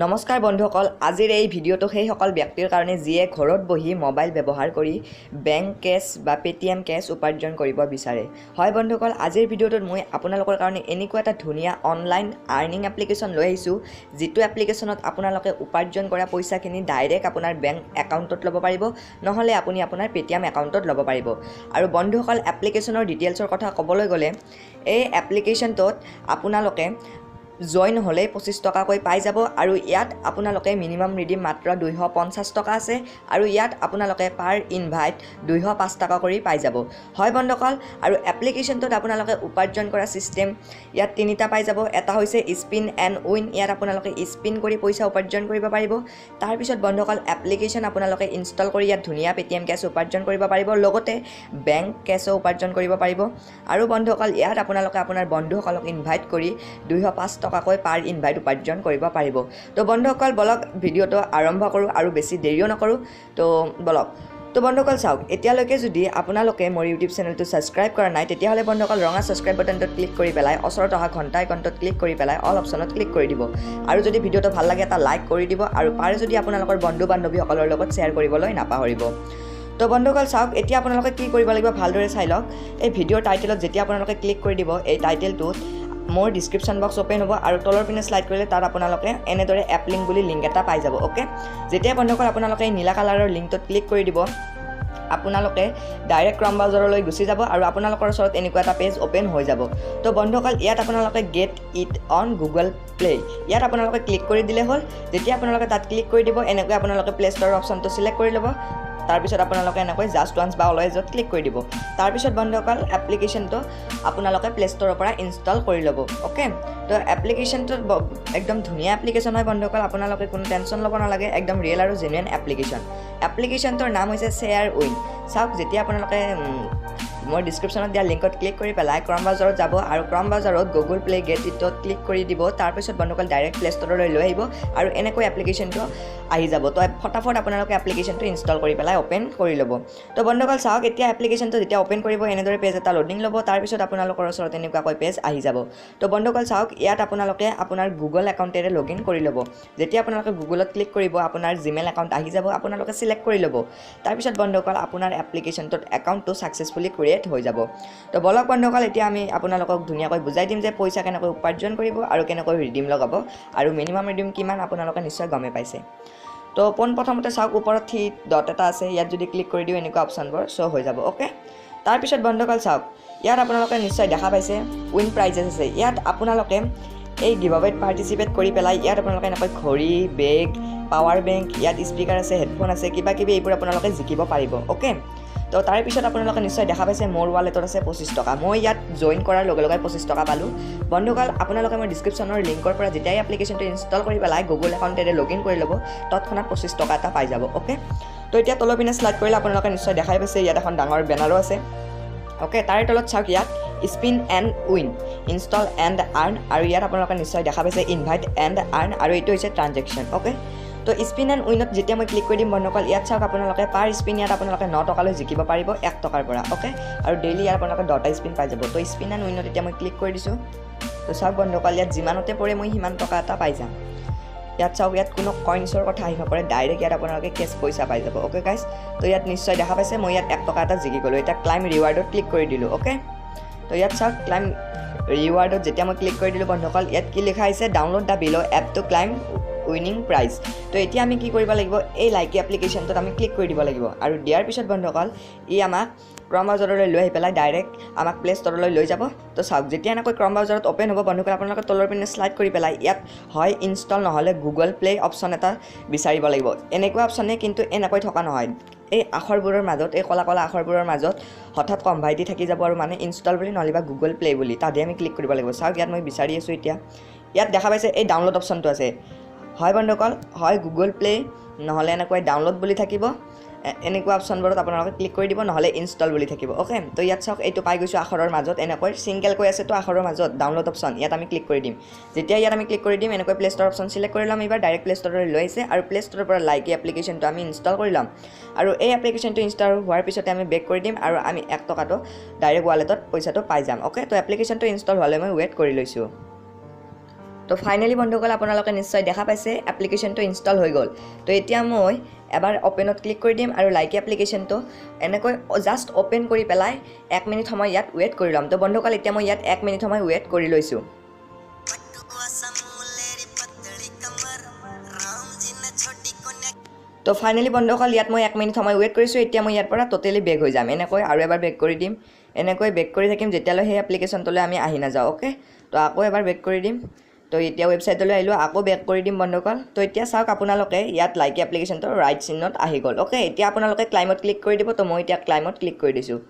নমস্কাৰ বন্ধুসকল আজিৰ এই ভিডিঅ'টো সেই সকল ব্যক্তিৰ কাৰণে যিয়ে ঘৰত বহি মোবাইল ব্যৱহাৰ কৰি বেংক কেছ বা পেটিএম কেছ উপাৰ্জন কৰিব বিচাৰে হয় বন্ধুসকল আজিৰ ভিডিঅ'টোত মই আপোনালোকৰ কাৰণে এনেকুৱা এটা ধুনীয়া অনলাইন আৰ্নিং এপ্লিকেশ্যন লৈ আহিছোঁ যিটো এপ্লিকেশ্যনত আপোনালোকে উপাৰ্জন কৰা পইচাখিনি ডাইৰেক্ট আপোনাৰ বেংক একাউণ্টত ল'ব পাৰিব নহলে আপুনি আপোনাৰ পেটিএম একাউণ্টত ল'ব পাৰিব আৰু বন্ধুসকল এপ্লিকেশ্যনৰ ডিটেইলছৰ কথা ক'বলৈ গ'লে এই এপ্লিকেশ্যনটোত আপোনালোকে জইন হলে 25 টকাকৈ পাই যাব আৰু ইয়াত আপোনালোকে মিনিমাম ৰিডিম মাত্ৰ 250 টকা আছে আৰু ইয়াত আপোনালোকে পাৰ ইনভাইট 205 টকা কৰি পাই যাব হয় বন্ধুসকল আৰু এপ্লিকেশ্যনটোত আপোনালোকে উপাৰ্জন কৰা সিস্টেম ইয়াত তিনিটা পাই যাব এটা হৈছে স্পিন এণ্ড উইন ইয়াত আপোনালোকে স্পিন কৰি পইচা উপাৰ্জন কৰিব পাৰিব তাৰ পিছত বন্ধুসকল এপ্লিকেশ্যন আপোনালোকে ইনষ্টল কৰি ইয়াত ধুনীয়া পেটিএম কেছ উপাৰ্জন কৰিব পাৰিব লগতে বেংক কেছ উপাৰ্জন কৰিব পাৰিব আৰু বন্ধুসকল ইয়াত আপোনালোকে আপোনাৰ বন্ধুসকলক ইনভাইট কৰি 205 টকাকৈ পাৰ ইনভাইট উপাৰ্জন কৰিব পাৰিব তো বন্ধুসকল বলক ভিডিঅ'টো আৰম্ভ কৰোঁ আৰু বেছি দেৰিও নকৰোঁ তো বলক তো বন্ধুসকল চাওক এতিয়ালৈকে যদি আপোনালোকে মোৰ ইউটিউব চেনেলটো ছাবস্ক্ৰাইব কৰা নাই তেতিয়াহ'লে বন্ধুসকল ৰঙা ছাবস্ক্ৰাইব বাটনটোত ক্লিক কৰি পেলাই ওচৰত অহা ঘণ্টা আইকনটোত ক্লিক কৰি পেলাই অল অপশ্যনত ক্লিক কৰি দিব আৰু যদি ভিডিঅ'টো ভাল লাগে এটা লাইক কৰি দিব আৰু পাৰে যদি আপোনালোকৰ বন্ধু বান্ধৱীসকলৰ লগত শ্বেয়াৰ কৰিবলৈ নাপাহৰিব তো বন্ধুসকল চাওক এতিয়া আপোনালোকে কি কৰিব লাগিব ভালদৰে চাই লওক এই ভিডিঅ'ৰ টাইটেলত যেতিয়া আপোনালোকে ক্লিক কৰি দিব এই টাইটেলটোত মোৰ ডিসক্ৰিপশন বক্স ওপেন হ'ব আৰু তলৰ পিনে স্লাইড কৰিলে তাত আপোনালোকে এনেদৰে এপ লিংক বুলি লিংক এটা পাই যাব ওকে যেতিয়া বন্ধুসকল আপোনালোকে নীলা কালাৰৰ লিংকটোত ক্লিক কৰি দিব আপোনালোকে ডাইৰেক্ট ক্ৰম ব্ৰাউজাৰলৈ গুচি যাব আৰু আপোনালোকৰ ওচৰত এনেকুৱা এটা পেজ ওপেন হৈ যাব তো বন্ধুসকল ইয়াত আপোনালোকে get it on Google play ইয়াত আপোনালোকে ক্লিক কৰি দিলে হ'ল যেতিয়া আপোনালোকে তাত ক্লিক কৰি দিব এনেকৈ আপোনালোকে প্লে ষ্ট'ৰ অপশ্যনটো সিলেক্ট কৰি ল'ব তাৰপিছত আপোনালোকে এনেকৈ জাষ্ট ওৱান্স বা অলৱেজত ক্লিক কৰি দিব তাৰপিছত বন্ধুসকল এপ্লিকেশ্যনটো আপোনালোকে প্লে ষ্ট'ৰৰ পৰা ইনষ্টল কৰি ল'ব ওকে তো এপ্লিকেশ্যনটো একদম ধুনীয়া এপ্লিকেশ্যন হয় বন্ধুসকল আপোনালোকে কোনো টেনশ্যন ল'ব নালাগে একদম ৰিয়েল আৰু জেনুইন এপ্লিকেশ্যনটোৰ নাম হৈছে শ্বেয়াৰ উইন চাওক যেতিয়া আপোনালোকে মই ডিসক্ৰিপশনত দিয়া লিংকত ক্লিক কৰি পেলাই ক্ৰম ব্ৰাউজাৰত যাব আৰু ক্ৰম ব্ৰাউজাৰত গুগল প্লে গেট ইটত ক্লিক কৰি দিব তাৰপিছত বন্ধুসকল ডাইৰেক্ট প্লে ষ্ট'ৰলৈ লৈ আহিব আৰু এনেকৈ এপ্লিকেশ্যনটো আহি যাব তো ফটাফট আপোনালোকে এপ্লিকেশ্যনটো ইনষ্টল কৰি পেলাই ওপেন কৰি ল'ব তো বন্ধুসকল চাওক এতিয়া এপ্লিকেশ্যনটো যেতিয়া ওপেন কৰিব এনেদৰে পেজ এটা লোডিং ল'ব তাৰপিছত আপোনালোকৰ ওচৰত এনেকুৱাকৈ পেজ আহি যাব তো বন্ধুসকল চাওক ইয়াত আপোনালোকে আপোনাৰ গুগল একাউণ্টেৰে লগইন কৰি ল'ব যেতিয়া আপোনালোকে গুগলত ক্লিক কৰিব আপোনাৰ জিমেইল একাউণ্ট আহি যাব আপোনালোকে সিলেক্ট কৰি ল'ব তাৰপিছত বন্ধুসকল আপোনাৰ এপ্লিকেশ্যনটোত একাউণ্টটো সাকসেসফুলি ক্ৰিয়েট হৈ যাব তো বলক বন্ধুসকল এতিয়া আমি আপোনালোকক ধুনীয়াকৈ বুজাই দিম যে পইচা কেনেকৈ উপাৰ্জন কৰিব আৰু কেনেকৈ ৰিডিম লগাব আৰু মিনিমাম ৰিডিম কিমান আপোনালোকে নিশ্চয় গমে পাইছে তো প্ৰথমতে চাওক ওপৰত থ্ৰী ডট এটা আছে ইয়াত যদি ক্লিক কৰি দিও এনেকুৱা অপশ্যনবোৰ শ্ব' হৈ যাব ওকে তাৰপিছত বন্ধুসকল চাওক ইয়াত আপোনালোকে নিশ্চয় দেখা পাইছে উইন প্ৰাইজেছ আছে ইয়াত আপোনালোকে এই গিভআৱেত পাৰ্টিচিপেট কৰি পেলাই ইয়াত আপোনালোকে এনেকৈ ঘড়ী বেগ পাৱাৰ বেংক ইয়াত স্পিকাৰ আছে হেডফোন আছে কিবা কিবি এইবোৰ আপোনালোকে জিকিব পাৰিব ওকে তো তাৰ পিছত আপোনালোকে নিশ্চয় দেখা পাইছে মোৰ ৱালেটত আছে 25 টকা মই ইয়াত জইন কৰাৰ লগে লগে 25 টকা পালোঁ বন্ধুসকল আপোনালোকে মই ডিসক্ৰিপশনৰ লিংকৰ পৰা যেতিয়াই এপ্লিকেশ্যনটো ইনষ্টল কৰি পেলাই গুগল একাউণ্টেৰে লগইন কৰি ল'ব তৎক্ষণাত 25 টকা এটা পাই যাব ওকে তো এতিয়া তলৰ পিনে স্লাইড কৰিলে আপোনালোকে নিশ্চয় দেখাই পাইছে ইয়াত এখন ডাঙৰ বেনাৰো আছে ওকে তাৰে তলত চাওক ইয়াত spin and win install and earn আৰু ইয়াত আপোনালোকে নিশ্চয় দেখা পাইছে ইনভাইট এণ্ড আৰ্ণ আৰু এইটো হৈছে ট্ৰানজেকশ্যন ওকে তো স্পিন এণ্ড উইনত যেতিয়া মই ক্লিক কৰি দিম বন্ধুসকল ইয়াত চাওক আপোনালোকে পাৰ স্পিন ইয়াত আপোনালোকে 9 টকালৈ জিকিব পাৰিব 1 টকাৰ পৰা ওকে আৰু ডেইলি ইয়াত আপোনালোকে 10টা স্পিন পাই যাব তো স্পিন এণ্ড উইনত এতিয়া মই ক্লিক কৰি দিছোঁ তো চাওক বন্ধুসকল ইয়াত যিমানতে পৰে মই সিমান টকা এটা পাই যাম ইয়াত চাওক ইয়াত কোনো কইনছৰ কথা আহি নপৰে ডাইৰেক্ট ইয়াত আপোনালোকে কেছ পইচা পাই যাব ওকে গাইজ তো ইয়াত নিশ্চয় দেখা পাইছে মই ইয়াত 1 টকা এটা জিকি গ'লোঁ এতিয়া ক্লাইম ৰিৱাৰ্ডত ক্লিক কৰি দিলোঁ ওকে তো ইয়াত চাওক ক্লাইম ৰিৱাৰ্ডত যেতিয়া মই ক্লিক কৰি দিলোঁ বন্ধুসকল ইয়াত কি লিখা আছে download the bill' app to claim winning prize তো এতিয়া আমি কি কৰিব লাগিব এই লাইকি এপ্লিকেশ্যনটোত আমি ক্লিক কৰি দিব লাগিব আৰু দিয়াৰ পিছত বন্ধুসকল ই আমাক ক্ৰম ব্ৰাউজাৰলৈ লৈ আহি পেলাই ডাইৰেক্ট আমাক প্লে ষ্ট'ৰলৈ লৈ যাব তো চাওক যেতিয়া এনেকৈ ক্ৰম ব্ৰাউজাৰত ওপেন হ'ব বন্ধুসকল আপোনালোকে তলৰ পিনে স্লাইড কৰি পেলাই ইয়াত হয় ইনষ্টল নহ'লে গুগল প্লে অপশ্যন এটা বিচাৰিব লাগিব এনেকুৱা অপশ্যনে কিন্তু এনেকৈ থকা নহয় এই আখৰবোৰৰ মাজত এই কলা কলা আখৰবোৰৰ মাজত হঠাৎ কম্বাইটি থাকি যাব আৰু মানে ইনষ্টল বুলি নহ'লে বা গুগল প্লে বুলি তাতে আমি ক্লিক কৰিব লাগিব চাওক ইয়াত মই বিচাৰি আছোঁ এতিয়া ইয়াত দেখা পাইছে এই ডাউনলোড অপশ্যনটো আছে হয় বন্ধুসকল হয় গুগল প্লে নহ'লে এনেকৈ ডাউনলোড বুলি থাকিব এনেকুৱা অপশ্যনবোৰত আপোনালোকে ক্লিক কৰি দিব নহ'লে ইনষ্টল বুলি থাকিব ওকে তো ইয়াত চাওক এইটো পাই গৈছোঁ আখৰৰ মাজত এনেকৈ ছিংগেলকৈ আছে তো আখৰৰ মাজত ডাউনলোড অপশ্যন ইয়াত আমি ক্লিক কৰি দিম যেতিয়া ইয়াত আমি ক্লিক কৰি দিম এনেকৈ প্লে ষ্ট'ৰ অপশ্যন সিলেক্ট কৰি ল'ম এইবাৰ ডাইৰেক্ট প্লে ষ্ট'ৰলৈ লৈ আহিছে আৰু প্লে ষ্ট'ৰৰ পৰা লাইকি এপ্লিকেশ্যনটো আমি ইনষ্টল কৰি ল'ম আৰু এই এপ্লিকেশ্যনটো ইনষ্টল হোৱাৰ পিছতে আমি বেক কৰি দিম আৰু আমি 1 টকাটো ডাইৰেক্ট ৱালেটত পইচাটো পাই যাম ওকে তো এপ্লিকেশ্যনটো ইনষ্টল হ'লে মই ৱেইট কৰি লৈছোঁ তো ফাইনেলি বন্ধুসকল আপোনালোকে নিশ্চয় দেখা পাইছে এপ্লিকেশ্যনটো ইনষ্টল হৈ গ'ল। তো এতিয়া মই এবাৰ অপেনত ক্লিক কৰি দিম আৰু লাইক এপ্লিকেশ্যনটো এনেকৈ জাষ্ট অপেন কৰি পেলাই 1 মিনিট সময় ইয়াত ৱেইট কৰি ল'ম। তো বন্ধুসকল এতিয়া মই ইয়াত 1 মিনিট সময় ৱেইট কৰি লৈছোঁ। তো ফাইনেলি বন্ধুসকল ইয়াত মই 1 মিনিট সময় ৱেইট কৰিছোঁ। এতিয়া মই ইয়াৰ পৰা টোটেলি বেক হৈ যাম। এনেকৈ আৰু এবাৰ বেক কৰি দিম। এনেকৈ বেক কৰি থাকিম যেতিয়ালৈ সেই এপ্লিকেশ্যনটোলৈ আমি আহি নাযাওঁ। অ'কে, তো আকৌ এবাৰ বেক কৰি দিম। তো এতিয়া ৱেবছাইটলৈ আহিলোঁ, আকৌ বেক কৰি দিম বন্ধুসকল। তো এতিয়া চাওক আপোনালোকে ইয়াত লাইক এপ্লিকেশ্যনটো ৰাইট চিনত আহি গ'ল। অ'কে, এতিয়া আপোনালোকে ক্লাইমত ক্লিক কৰি দিব। তো মই এতিয়া ক্লাইমত ক্লিক কৰি দিছোঁ।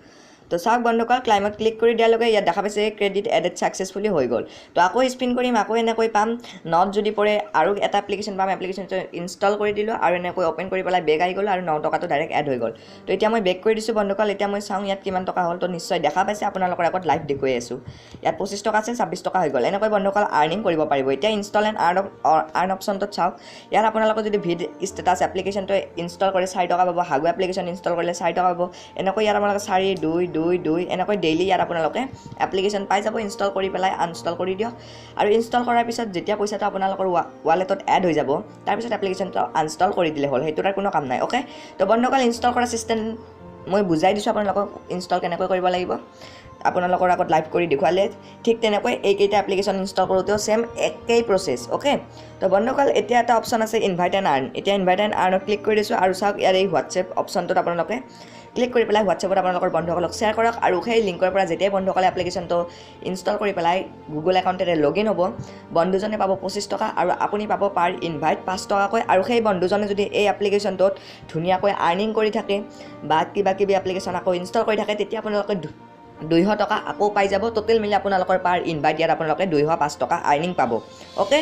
তো চাওক বন্ধুসকল ক্লাইমত ক্লিক কৰি দিয়াৰ লগে ইয়াত দেখা পাইছে ক্ৰেডিট এডেড ছাকচেছফুলি হৈ গ'ল। তো আকৌ স্পিন কৰিম, আকৌ এনেকৈ পাম নট যদি পৰে আৰু এটা এপ্লিকেশ্যন পাম। এপ্লিকেশ্যনটো ইনষ্টল কৰি দিলোঁ আৰু এনেকৈ অ'পেন কৰি পেলাই বেক আহি গ'ল আৰু 9 টকাটো ডাইৰেক্ট এড হৈ গ'ল। তো এতিয়া মই বেক কৰি দিছোঁ বন্ধুসকল। এতিয়া মই চাওঁ ইয়াত কিমান টকা হ'ল। তো নিশ্চয় দেখা পাইছে আপোনালোকৰ আগত লাইভ দেখুৱাই আছোঁ। ইয়াত 25 টকা আছে, 26 টকা হৈ গ'ল। এনেকৈ বন্ধুসকল আৰ্নিং কৰিব পাৰিব। এতিয়া ইনষ্টল এণ্ড আৰ্ণ অপশ্যনটোত চাওক। ইয়াত আপোনালোকে যদি ভিড ষ্টেটাছ এপ্লিকেশ্যনটো ইনষ্টল কৰে 4 টকা পাব। হাগু এপ্লিকেশ্যন ইনষ্টল কৰিলে 4 টকা পাব। এনেকৈ ইয়াত আপোনালোকে 4, 2, 2 এনেকৈ ডেইলি ইয়াত আপোনালোকে এপ্লিকেশ্যন পাই যাব। ইনষ্টল কৰি পেলাই আনইনষ্টল কৰি দিয়ক আৰু ইনষ্টল কৰাৰ পিছত যেতিয়া পইচাটো আপোনালোকৰ ৱালেটত এড হৈ যাব তাৰপিছত এপ্লিকেশ্যনটো আনইনষ্টল কৰি দিলে হ'ল। সেইটোৰ কোনো কাম নাই। অ'কে, তো বন্ধুসকল ইনষ্টল কৰা চিষ্টেম মই বুজাই দিছোঁ আপোনালোকক ইনষ্টল কেনেকৈ কৰিব লাগিব। আপোনালোকৰ আগত লাইভ কৰি দেখুৱালে ঠিক তেনেকৈ এইকেইটা এপ্লিকেশ্যন ইনষ্টল কৰোঁতেও ছেম একেই প্ৰচেছ। অ'কে, তো বন্ধুসকল এতিয়া এটা অপশ্যন আছে ইনভাইট এণ্ড আৰ্ণ। এতিয়া ইনভাইট এণ্ড আৰ্ণত ক্লিক কৰি দিছোঁ আৰু চাওক ইয়াৰ এই হোৱাটছএপ অপশ্যনটোত আপোনালোকে ক্লিক কৰি পেলাই হোৱাটছএপত আপোনালোকৰ বন্ধুসকলক শ্বেয়াৰ কৰক আৰু সেই লিংকৰ পৰা যেতিয়াই বন্ধুসকলে এপ্লিকেশ্যনটো ইনষ্টল কৰি পেলাই গুগল একাউণ্টেৰে লগ ইন হ'ব বন্ধুজনে পাব 25 টকা আৰু আপুনি পাব পাৰ ইনভাইট 5 টকাকৈ। আৰু সেই বন্ধুজনে যদি এই এপ্লিকেশ্যনটোত ধুনীয়াকৈ আৰ্নিং কৰি থাকে বা কিবা কিবি এপ্লিকেশ্যন আকৌ ইনষ্টল কৰি থাকে তেতিয়া আপোনালোকে 200 টকা আকৌ পাই যাব। টোটেল মিলি আপোনালোকৰ পাৰ ইনভাইট ইয়াত আপোনালোকে 205 টকা আৰ্নিং পাব। অ'কে,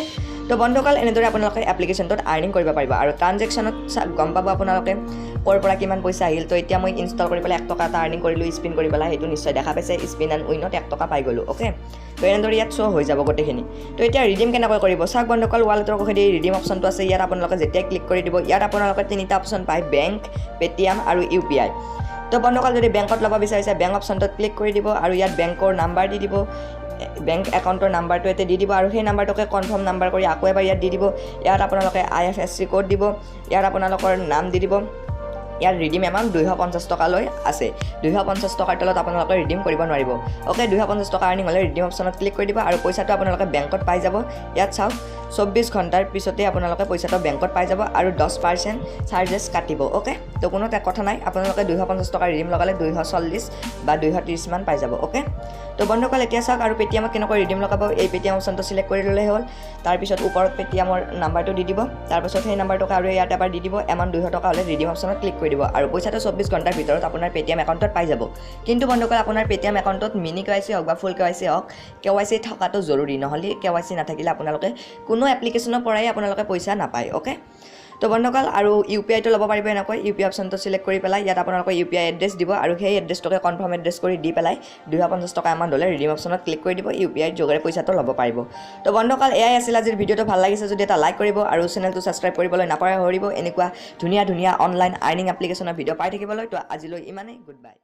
তো বন্ধুসকল এনেদৰে আপোনালোকে এপ্লিকেশ্যনটোত আৰ্নিং কৰিব পাৰিব আৰু ট্ৰানজেকশ্যনত গম পাব আপোনালোকে ক'ৰ পৰা কিমান পইচা আহিল। তো এতিয়া মই ইনষ্টল কৰি পেলাই 1 টকা এটা আৰ্নিং কৰিলোঁ স্পিন কৰি পেলাই। সেইটো নিশ্চয় দেখা পাইছে স্পিন এণ্ড উইনত 1 টকা পাই গ'লোঁ। অ'কে, তো এনেদৰে ইয়াত শ্ব' হৈ যাব গোটেইখিনি। তো এতিয়া ৰিডিম কেনেকৈ কৰিব চাওক বন্ধুসকল। ৱালেটৰ কাষেদি ৰিডিম অপশ্যনটো আছে। ইয়াত আপোনালোকে যেতিয়াই ক্লিক কৰি দিব ইয়াত আপোনালোকে 3টা অপশ্যন পায় বেংক, পেটিএম আৰু UPI। তো বন্ধুসকল যদি বেংকত ল'ব বিচাৰিছে বেংক অপশ্যনটোত ক্লিক কৰি দিব আৰু ইয়াত বেংকৰ নাম্বাৰ দি দিব। বেংক একাউণ্টৰ নাম্বাৰটো ইয়াতে দি দিব আৰু সেই নাম্বাৰটোকে কনফাৰ্ম নাম্বাৰ কৰি আকৌ এবাৰ ইয়াত দি দিব। ইয়াত আপোনালোকে IFSC কোড দিব। ইয়াত আপোনালোকৰ নাম দি দিব। ইয়াৰ ৰিডিম এমাউণ্ট 250 টকালৈ আছে। 250 টকাৰ তলত আপোনালোকে ৰিডিম কৰিব নোৱাৰিব। অ'কে, 250 টকা আৰ্নিং হ'লে ৰিডিম অপশ্যনত ক্লিক কৰি দিব আৰু পইচাটো আপোনালোকে বেংকত পাই যাব। ইয়াত চাওক 24 ঘণ্টাৰ পিছতে আপোনালোকে পইচাটো বেংকত পাই যাব আৰু 10% চাৰ্জেছ কাটিব। অ'কে, তো কোনো কথা নাই। আপোনালোকে 250 টকা ৰিডিম লগালে 240 বা 230 মান পাই যাব। অ'কে, তো বন্ধুসকল এতিয়া চাওক আৰু পেটিএমত কেনেকৈ ৰিডিম লগাব। এই পেটিএম অপশ্যনটো চিলেক্ট কৰি ল'লে হ'ল। তাৰপিছত ওপৰত পেটিএমৰ নাম্বাৰটো দি দিব। তাৰপিছত সেই নাম্বাৰটোকে আৰু ইয়াত এবাৰ দি দিব। এমাউণ্ট 200 টকা হ'লে ৰিডিম অপশ্যনত ক্লিক কৰি দিব আৰু পইচাটো 24 ঘণ্টাৰ ভিতৰত আপোনাৰ পেটিএম একাউণ্টত পাই যাব। কিন্তু বন্ধুসকল আপোনাৰ পেটিএম একাউণ্টত মিনি KYC হওক বা ফুল KYC হওক KYC থকাটো জৰুৰী। নহ'লে KYC নাথাকিলে আপোনালোকে কোনো এপ্লিকেশ্যনৰ পৰাই আপোনালোকে পইচা নাপায়। অ'কে, তো বন্ধুসকল আৰু UPIটো ল'ব পাৰিব। এনেকৈ UPI অপশ্যনটো চিলেক্ট কৰি পেলাই ইয়াত আপোনালোকে UPI এড্ৰেছ দিব আৰু সেই এড্ৰেছটোকে কনফাৰ্ম এড্ৰেছ কৰি দি পেলাই 250 টকা এমাউণ্ট হ'লে ৰিডিম অপশ্যনত ক্লিক কৰি দিব। UPIৰ যোগেৰে পইচাটো ল'ব পাৰিব। তো বন্ধুসকল এয়াই আছিল আজিৰ ভিডিঅ'টো। ভাল লাগিছে যদি এটা লাইক কৰিব আৰু চেনেলটো ছাবস্ক্ৰাইব কৰিবলৈ নাপাহৰিব। এনেকুৱা ধুনীয়া অনলাইন আৰ্নিং এপ্লিকেশ্যনৰ ভিডিঅ' পাই থাকিবলৈ। তো আজিলৈ ইমানেই, গুড বাই।